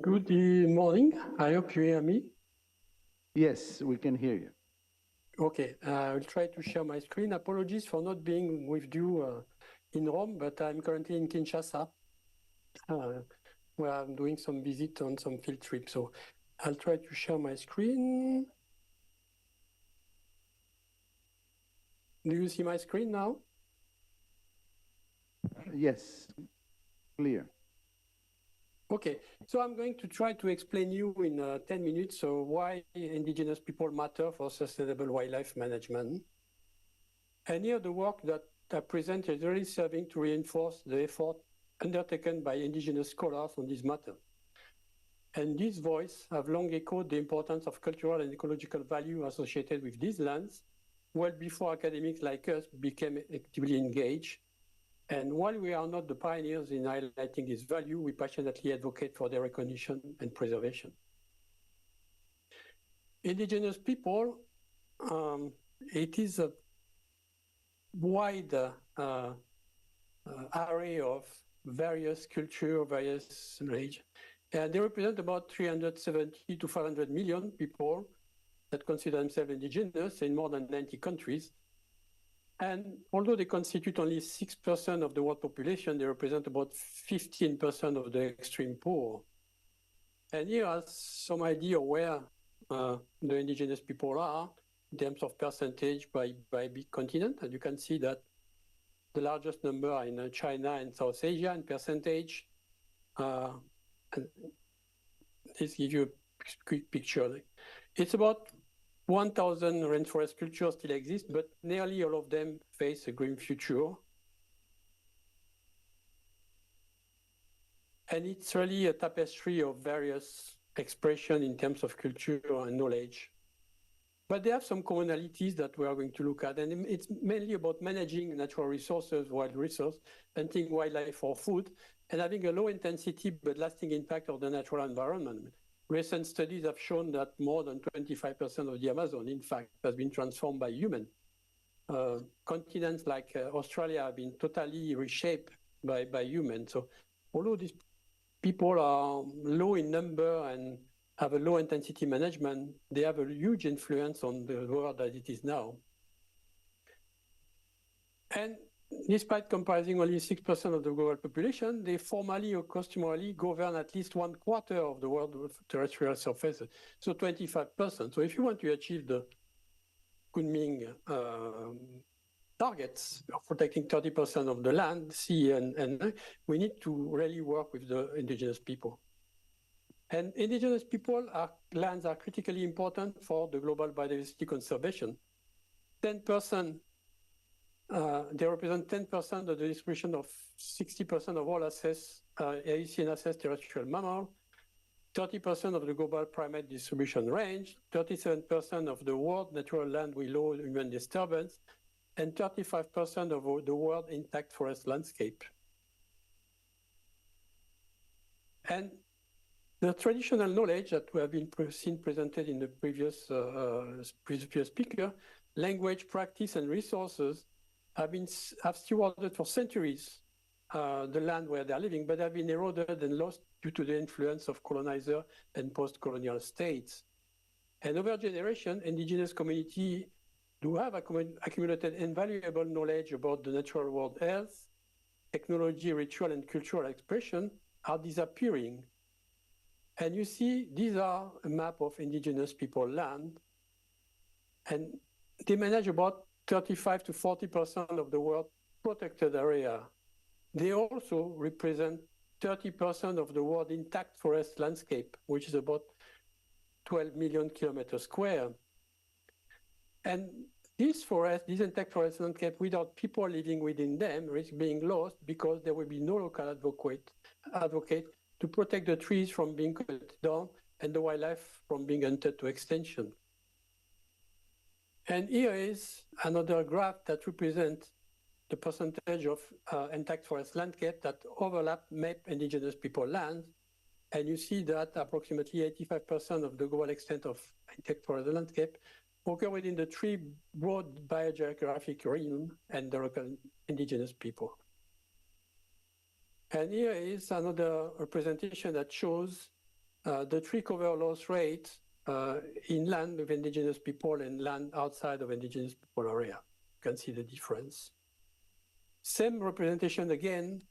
Good morning. I hope you hear me. Yes, we can hear you. Okay, I'll try to share my screen. Apologies for not being with you in Rome, but I'm currently in Kinshasa, where I'm doing some visit on some field trip. So I'll try to share my screen. Do you see my screen now? Yes, clear. Okay, so I'm going to try to explain you in 10 minutes why indigenous people matter for sustainable wildlife management. And here the work that I present is really serving to reinforce the effort undertaken by indigenous scholars on this matter. And these voices have long echoed the importance of cultural and ecological value associated with these lands, well before academics like us became actively engaged. And while we are not the pioneers in highlighting this value, we passionately advocate for their recognition and preservation. Indigenous people, it is a wide array of various culture, various knowledge. And they represent about 370 to 500 million people that consider themselves indigenous in more than 90 countries. And although they constitute only 6% of the world population, they represent about 15% of the extreme poor. And here are some idea where the indigenous people are in terms of percentage by big continent. And you can see that the largest number are in China and South Asia in percentage. And this gives you a quick picture. It's about 1,000 rainforest cultures still exist, but nearly all of them face a grim future. And it's really a tapestry of various expression in terms of culture and knowledge. But they have some commonalities that we are going to look at. And it's mainly about managing natural resources, wild resources, hunting wildlife for food, and having a low intensity but lasting impact of the natural environment. Recent studies have shown that more than 25% of the Amazon, in fact, has been transformed by humans. Continents like Australia have been totally reshaped by humans. So although these people are low in number and have a low intensity management, they have a huge influence on the world as it is now. And despite comprising only 6% of the global population, they formally or customarily govern at least 1/4 of the world's terrestrial surface, so 25%. So if you want to achieve the Kunming targets of protecting 30% of the land, sea, and we need to really work with the indigenous people. And indigenous lands are critically important for the global biodiversity conservation. 10%, they represent 10% of the distribution of 60% of all AECN assessed terrestrial mammal, 30% of the global primate distribution range, 37% of the world natural land with low human disturbance, and 35% of the world intact forest landscape. And the traditional knowledge that we have been seen presented in the previous speaker, language, practice, and resources have stewarded for centuries the land where they're living, but have been eroded and lost due to the influence of colonizer and post-colonial states. And over generation, indigenous community do have accumulated invaluable knowledge about the natural world health, technology, ritual, and cultural expression are disappearing. And you see, these are a map of indigenous people land, and they manage about 35 to 40% of the world protected area. They also represent 30% of the world intact forest landscape, which is about 12 million kilometers square. And these intact forest landscape without people living within them risk being lost because there will be no local advocate to protect the trees from being cut down and the wildlife from being hunted to extinction. And here is another graph that represents the percentage of intact forest landscape that overlap map indigenous people lands. And you see that approximately 85% of the global extent of intact forest landscape occur within the three broad biogeographic regions and the local indigenous people. And here is another representation that shows the tree cover loss rate in land with indigenous people and land outside of indigenous people area. You can see the difference. Same representation again,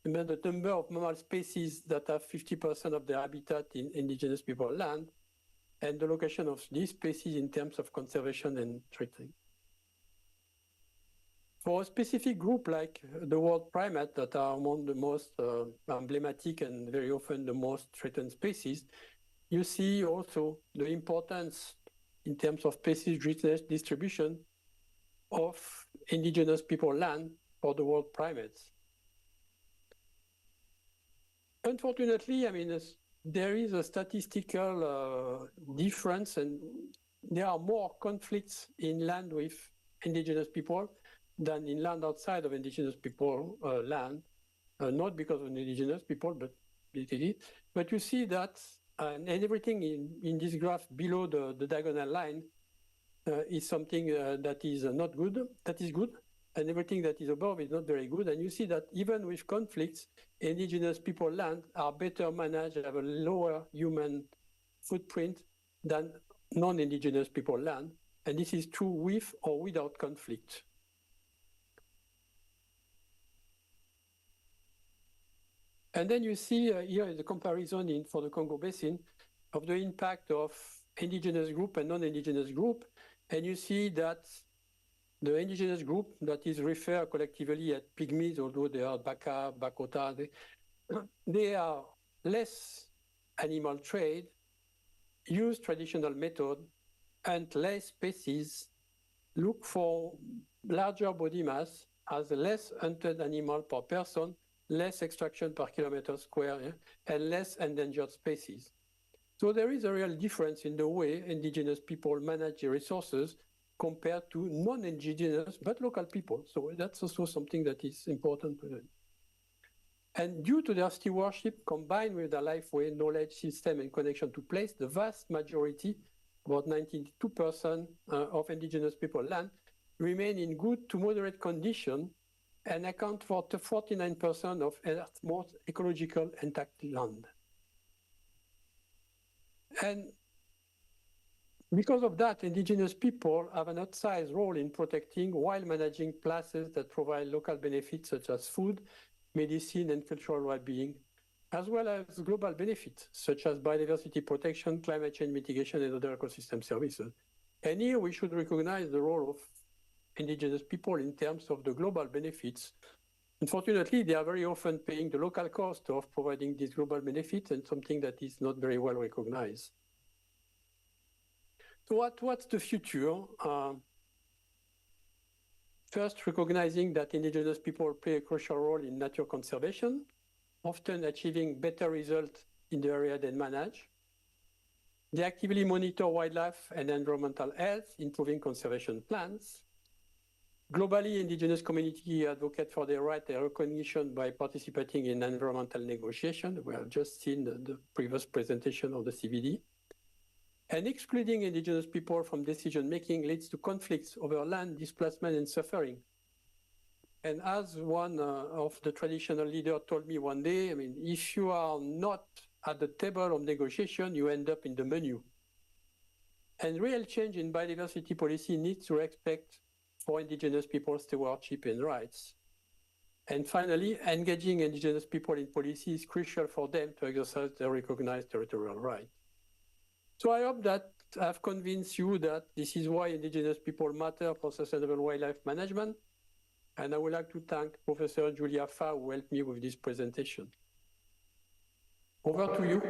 the number of mammal species that have 50% of their habitat in indigenous people land, and the location of these species in terms of conservation and treating. For a specific group like the world primate that are among the most emblematic and very often the most threatened species, you see also the importance in terms of species distribution of indigenous people land for the world primates. Unfortunately, I mean, there is a statistical difference, and there are more conflicts in land with indigenous people than in land outside of indigenous people land, not because of indigenous people, but basically. But you see that, and everything in this graph below the diagonal line is something that is not good, that is good, and everything that is above is not very good. And you see that even with conflicts, indigenous people land are better managed, have a lower human footprint than non-indigenous people land. And this is true with or without conflict. And then you see here is the comparison for the Congo Basin of the impact of indigenous group and non-indigenous group. And you see that the indigenous group that is referred collectively as pygmies, although they are Baka, Bakota, they are less animal trade, use traditional method, and less species, look for larger body mass, as less hunted animal per person, less extraction per kilometer square, and less endangered species. So there is a real difference in the way indigenous people manage the resources compared to non-indigenous but local people. So that's also something that is important to know. And due to their stewardship combined with their lifeway, knowledge, system, and connection to place, the vast majority, about 92% of indigenous people land, remain in good to moderate condition and account for 49% of Earth's most ecological intact land. And because of that, indigenous people have an outsized role in protecting while managing places that provide local benefits such as food, medicine, and cultural well-being, as well as global benefits such as biodiversity protection, climate change mitigation, and other ecosystem services. And here we should recognize the role of indigenous people in terms of the global benefits. Unfortunately, they are very often paying the local cost of providing these global benefits, and something that is not very well recognized. So what's the future? First, recognizing that indigenous people play a crucial role in nature conservation, often achieving better results in the area they manage. They actively monitor wildlife and environmental health, improving conservation plans. Globally, indigenous communities advocate for their right and recognition by participating in environmental negotiation. We have just seen the previous presentation of the CBD. And excluding indigenous people from decision-making leads to conflicts over land, displacement, and suffering. And as one of the traditional leaders told me one day, I mean, if you are not at the table of negotiation, you end up in the menu. And real change in biodiversity policy needs to respect for indigenous people's stewardship and rights. And finally, engaging indigenous people in policy is crucial for them to exercise their recognized territorial rights. So I hope that I've convinced you that this is why indigenous people matter for sustainable wildlife management. And I would like to thank Professor Julia Fa, who helped me with this presentation. Over to you.